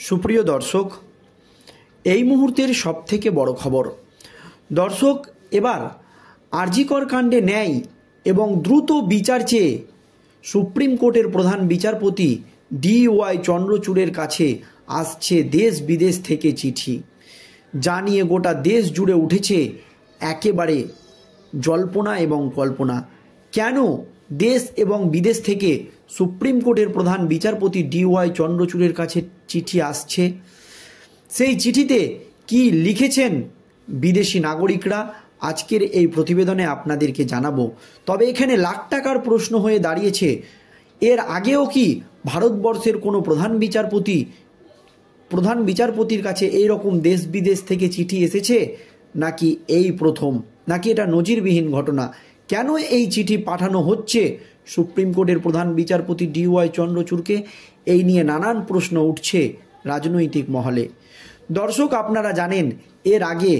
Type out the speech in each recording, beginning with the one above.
সুপ্রিয় দর্শক, এই মুহূর্তের সবথেকে বড় খবর। দর্শক, এবার আরজিকর কাণ্ডে ন্যায় এবং দ্রুত বিচার চেয়ে সুপ্রিম কোর্টের প্রধান বিচারপতি DY চন্দ্রচূড়ের কাছে আসছে দেশ বিদেশ থেকে চিঠি। যা নিয়ে গোটা দেশ জুড়ে উঠেছে একেবারে জল্পনা এবং কল্পনা। কেন দেশ এবং বিদেশ থেকে সুপ্রিম কোর্টের প্রধান বিচারপতি DY চন্দ্রচূড়ের কাছে চিঠি আসছে? সেই চিঠিতে কি লিখেছেন বিদেশি নাগরিকরা, আজকের এই প্রতিবেদনে আপনাদেরকে জানাবো। তবে এখানে লাখ টাকার প্রশ্ন হয়ে দাঁড়িয়েছে, এর আগেও কি ভারতবর্ষের কোনো প্রধান বিচারপতির কাছে এই রকম দেশ বিদেশ থেকে চিঠি এসেছে, নাকি এই প্রথম, নাকি এটা নজিরবিহীন ঘটনা? কেন এই চিঠি পাঠানো হচ্ছে সুপ্রিম কোর্টের প্রধান বিচারপতি DY চন্দ্রচূড়কে? এই নিয়ে নানান প্রশ্ন উঠছে রাজনৈতিক মহলে। দর্শক, আপনারা জানেন এর আগে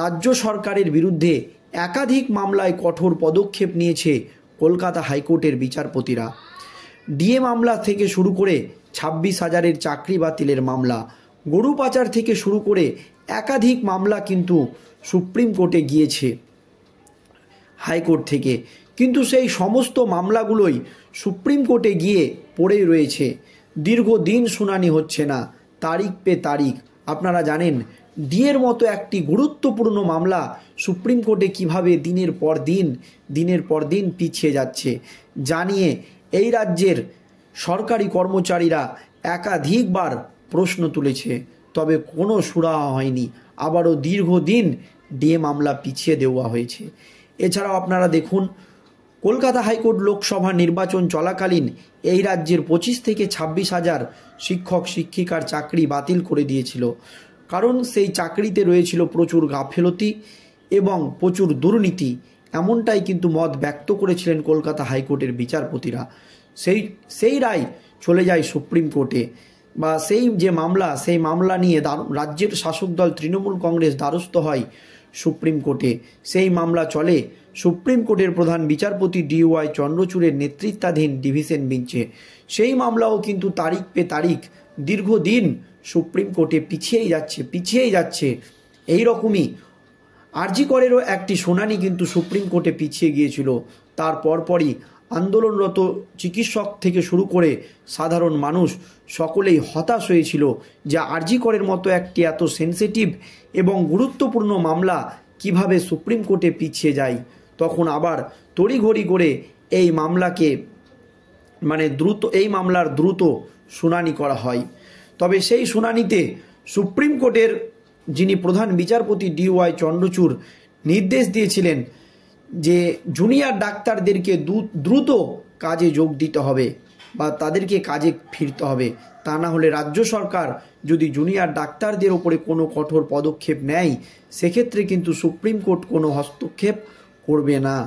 রাজ্য সরকারের বিরুদ্ধে একাধিক মামলায় কঠোর পদক্ষেপ নিয়েছে কলকাতা হাইকোর্টের বিচারপতিরা। ডিএ মামলা থেকে শুরু করে 26,000-এর চাকরি বাতিলের মামলা, গরু পাচার থেকে শুরু করে একাধিক মামলা কিন্তু সুপ্রিম কোর্টে গিয়েছে হাইকোর্ট থেকে। কিন্তু সেই সমস্ত মামলাগুলোই সুপ্রিম কোর্টে গিয়ে পড়েই রয়েছে। দীর্ঘদিন শুনানি হচ্ছে না, তারিখ পে তারিখ। আপনারা জানেন ডিএর মতো একটি গুরুত্বপূর্ণ মামলা সুপ্রিম কোর্টে কিভাবে দিনের পর দিন পিছিয়ে যাচ্ছে, জানিয়ে এই রাজ্যের সরকারি কর্মচারীরা একাধিকবার প্রশ্ন তুলেছে, তবে কোনো সুরাহা হয়নি। আবারও দীর্ঘদিন ডিএ মামলা পিছিয়ে দেওয়া হয়েছে। এছাড়াও আপনারা দেখুন, কলকাতা হাইকোর্ট লোকসভা নির্বাচন চলাকালীন এই রাজ্যের 25 থেকে 26,000 শিক্ষক শিক্ষিকার চাকরি বাতিল করে দিয়েছিল। কারণ সেই চাকরিতে রয়েছিল প্রচুর গাফেলতি এবং প্রচুর দুর্নীতি, এমনটাই কিন্তু মত ব্যক্ত করেছিলেন কলকাতা হাইকোর্টের বিচারপতিরা। সেই রায় চলে যায় সুপ্রিম কোর্টে, বা সেই যে মামলা, সেই মামলা নিয়ে রাজ্যের শাসক দল তৃণমূল কংগ্রেস দ্বারস্থ হয় সুপ্রিম কোর্টে। সেই মামলা চলে সুপ্রিম কোর্টের প্রধান বিচারপতি DY চন্দ্রচূড়ের নেতৃত্বাধীন ডিভিশন বেঞ্চে। সেই মামলাও কিন্তু তারিখ পে তারিখ দীর্ঘদিন সুপ্রিম কোর্টে পিছিয়েই যাচ্ছে। এই রকমই আরজিকরেরও একটি শুনানি কিন্তু সুপ্রিম কোর্টে পিছিয়ে গিয়েছিল। তার পরপরই আন্দোলনরত চিকিৎসক থেকে শুরু করে সাধারণ মানুষ সকলেই হতাশ হয়েছিল যে আরজিকরের মতো একটি এত সেনসিটিভ এবং গুরুত্বপূর্ণ মামলা কিভাবে সুপ্রিম কোর্টে পিছিয়ে যায়। তখন আবার তড়িঘড়ি করে এই মামলার দ্রুত শুনানি করা হয়। তবে সেই শুনানিতে সুপ্রিম কোর্টের যিনি প্রধান বিচারপতি DY চন্দ্রচূড় নির্দেশ দিয়েছিলেন যে জুনিয়র ডাক্তারদেরকে দ্রুত কাজে যোগ দিতে হবে বা তাদেরকে কাজে ফিরতে হবে। তা না হলে রাজ্য সরকার যদি জুনিয়র ডাক্তারদের ওপরে কোনো কঠোর পদক্ষেপ নেয়, সেক্ষেত্রে কিন্তু সুপ্রিম কোর্ট কোনো হস্তক্ষেপ করবে না।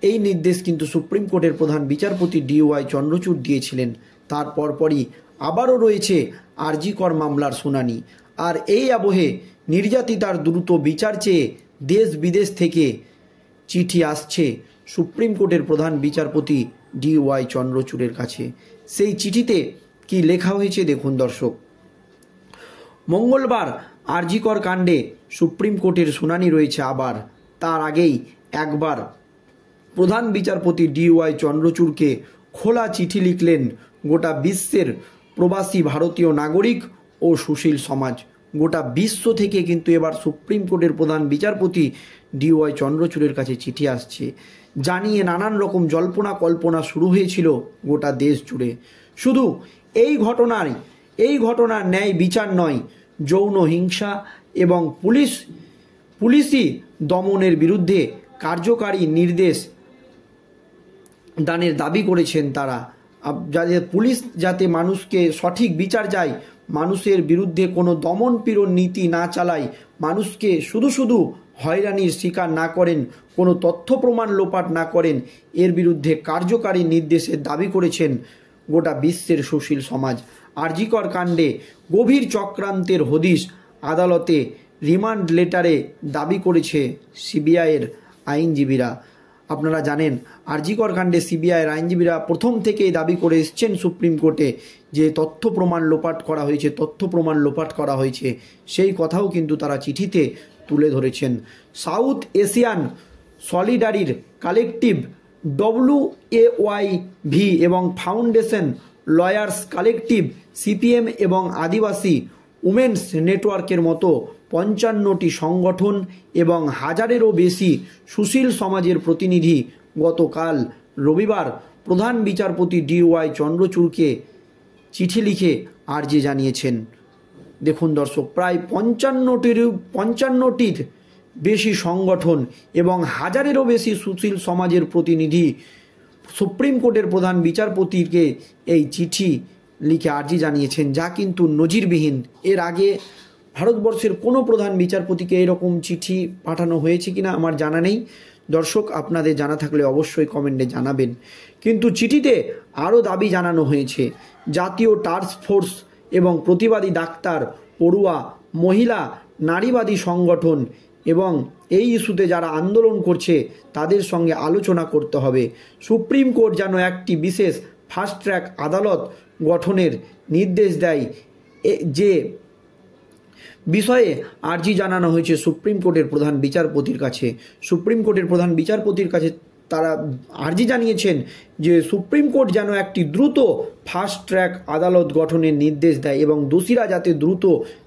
এই নির্দেশ কিন্তু সুপ্রিম কোর্টের প্রধান বিচারপতি DY চন্দ্রচূড় দিয়েছিলেন। তার পরপরই আবারও রয়েছে আরজিকর মামলার শুনানি। আর এই আবহে নির্যাতিতার দ্রুত বিচার চেয়ে দেশ বিদেশ থেকে চিঠি আসছে সুপ্রিম কোর্টের প্রধান বিচারপতি DY চন্দ্রচূড়ের কাছে। সেই চিঠিতে কি লেখা হয়েছে দেখুন দর্শক। মঙ্গলবার আরজিকর কাণ্ডে সুপ্রিম কোর্টের শুনানি রয়েছে আবার। তার আগেই একবার প্রধান বিচারপতি DY চন্দ্রচূড়কে খোলা চিঠি লিখলেন গোটা বিশ্বের প্রবাসী ভারতীয় নাগরিক ও সুশীল সমাজ। গোটা বিশ্ব থেকে কিন্তু এবার সুপ্রিম কোর্টের প্রধান বিচারপতি DY চন্দ্রচূড়ের কাছে চিঠি আসছে, জানিয়ে নানান রকম জল্পনা কল্পনা শুরু হয়েছিল গোটা দেশ জুড়ে। শুধু এই ঘটনার ন্যায় বিচার নয়, যৌন হিংসা এবং পুলিশি দমনের বিরুদ্ধে কার্যকারী নির্দেশ দানের দাবি করেছেন তারা। পুলিশ যাতে মানুষকে সঠিক বিচার চায়, মানুষের বিরুদ্ধে কোনো দমন পীড়ন নীতি না চালায়, মানুষকে শুধু হয়রানির শিকার না করেন, কোনো তথ্য প্রমাণ লোপাট না করেন, এর বিরুদ্ধে কার্যকারী নির্দেশের দাবি করেছেন গোটা বিশ্বের সুশীল সমাজ। আরজিকর কাণ্ডে গভীর চক্রান্তের হদিশ আদালতে রিমান্ড লেটারে দাবি করেছে CBI-এর আইনজীবীরা। আপনারা জানেন আরজিকর কাণ্ডে সিবিআইয়ের আইনজীবীরা প্রথম থেকেই দাবি করে এসছেন সুপ্রিম কোর্টে যে তথ্য প্রমাণ লোপাট করা হয়েছে, সেই কথাও কিন্তু তারা চিঠিতে তুলে ধরেছেন। সাউথ এশিয়ান সলিডারির কালেকটিভ WAYV এবং ফাউন্ডেশন লয়ার্স কালেকটিভ CPM এবং আদিবাসী উমেন্স নেটওয়ার্কের মতো 55টি সংগঠন এবং হাজারেরও বেশি সুশীল সমাজের প্রতিনিধি গতকাল রবিবার প্রধান বিচারপতি DY চন্দ্রচূড়কে চিঠি লিখে আর্জি জানিয়েছেন। দেখুন দর্শক, প্রায় 55টির বেশি সংগঠন এবং হাজারেরও বেশি সুশীল সমাজের প্রতিনিধি সুপ্রিম কোর্টের প্রধান বিচারপতিকে এই চিঠি লিখে আর্জি জানিয়েছেন, যা কিন্তু নজিরবিহীন। এর আগে ভারতবর্ষের কোনো প্রধান বিচারপতিকে এরকম চিঠি পাঠানো হয়েছে কিনা আমার জানা নেই। দর্শক, আপনাদের জানা থাকলে অবশ্যই কমেন্টে জানাবেন। কিন্তু চিঠিতে আরও দাবি জানানো হয়েছে জাতীয় টাস্ক ফোর্স এবং প্রতিবাদী ডাক্তার, পড়ুয়া, মহিলা, নারীবাদী সংগঠন এবং এই ইস্যুতে যারা আন্দোলন করছে তাদের সঙ্গে আলোচনা করতে হবে। সুপ্রিম কোর্ট যেন একটি বিশেষ ফাস্ট ট্র্যাক আদালত গঠনের নির্দেশ দেয়, যে বিষয়ে আর্জি জানানো হয়েছে সুপ্রিম কোর্টের প্রধান বিচারপতির কাছে। সুপ্রিম কোর্টের প্রধান বিচারপতির কাছে তারা আর্জি জানিয়েছেন যে সুপ্রিম কোর্ট যেন একটি দ্রুত ফাস্ট ট্র্যাক আদালত গঠনের নির্দেশ দেয় এবং দোষীরা যাতে দ্রুত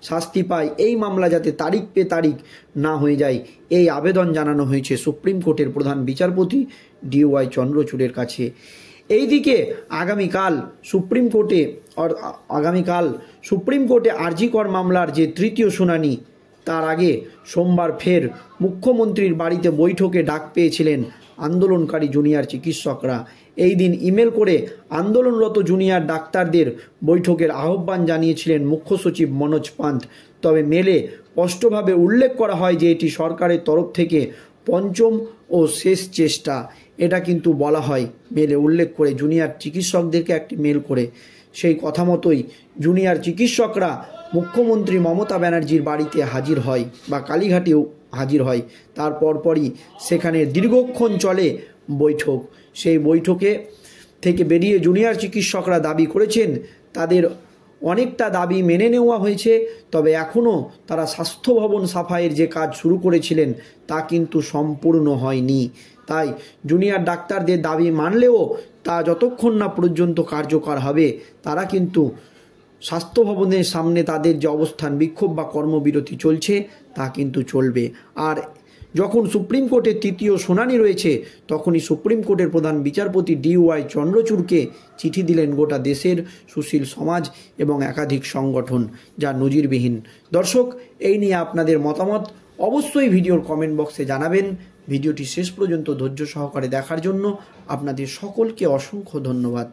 শাস্তি পায়, এই মামলা যাতে তারিখ পে তারিখ না হয়ে যায়, এই আবেদন জানানো হয়েছে সুপ্রিম কোর্টের প্রধান বিচারপতি DY চন্দ্রচূড়ের কাছে। এইদিকে আগামীকাল সুপ্রিম কোর্টে আরজিকর মামলার যে তৃতীয় শুনানি, তার আগে সোমবার ফের মুখ্যমন্ত্রীর বাড়িতে বৈঠকে ডাক পেয়েছিলেন আন্দোলনকারী জুনিয়র চিকিৎসকরা। এই দিন ইমেল করে আন্দোলনরত জুনিয়র ডাক্তারদের বৈঠকের আহ্বান জানিয়েছিলেন মুখ্য সচিব মনোজ পান্ত। তবে মেলে স্পষ্টভাবে উল্লেখ করা হয় যে এটি সরকারের তরফ থেকে পঞ্চম ও শেষ চেষ্টা। এটা কিন্তু বলা হয় মেলে উল্লেখ করে, জুনিয়র চিকিৎসকদেরকে একটি মেল করে। সেই কথা মতোই জুনিয়র চিকিৎসকরা মুখ্যমন্ত্রী মমতা ব্যানার্জির বাড়িতে হাজির হয় বা কালীঘাটেও হাজির হয়। তারপরই সেখানে দীর্ঘক্ষণ চলে বৈঠক। সেই বৈঠকে থেকে বেরিয়ে জুনিয়র চিকিৎসকরা দাবি করেছেন তাদের অনেকটা দাবি মেনে নেওয়া হয়েছে, তবে এখনও তারা স্বাস্থ্য ভবন সাফাইয়ের যে কাজ শুরু করেছিলেন তা কিন্তু সম্পূর্ণ হয়নি। তাই জুনিয়র ডাক্তারদের দাবি মানলেও তা যতক্ষণ না পর্যন্ত কার্যকর হবে, তারা কিন্তু স্বাস্থ্য ভবনের সামনে তাদের যে অবস্থান বিক্ষোভ বা কর্মবিরতি চলছে তা কিন্তু চলবে। আর যখন সুপ্রিম কোর্টের তৃতীয় শুনানি রয়েছে, তখনই সুপ্রিম কোর্টের প্রধান বিচারপতি DY চন্দ্রচূড়কে চিঠি দিলেন গোটা দেশের সুশীল সমাজ এবং একাধিক সংগঠন, যা নজিরবিহীন। দর্শক, এই নিয়ে আপনাদের মতামত অবশ্যই ভিডিওর কমেন্ট বক্সে জানাবেন। ভিডিওটি শেষ পর্যন্ত ধৈর্য সহকারে দেখার জন্য আপনাদের সকলকে অসংখ্য ধন্যবাদ।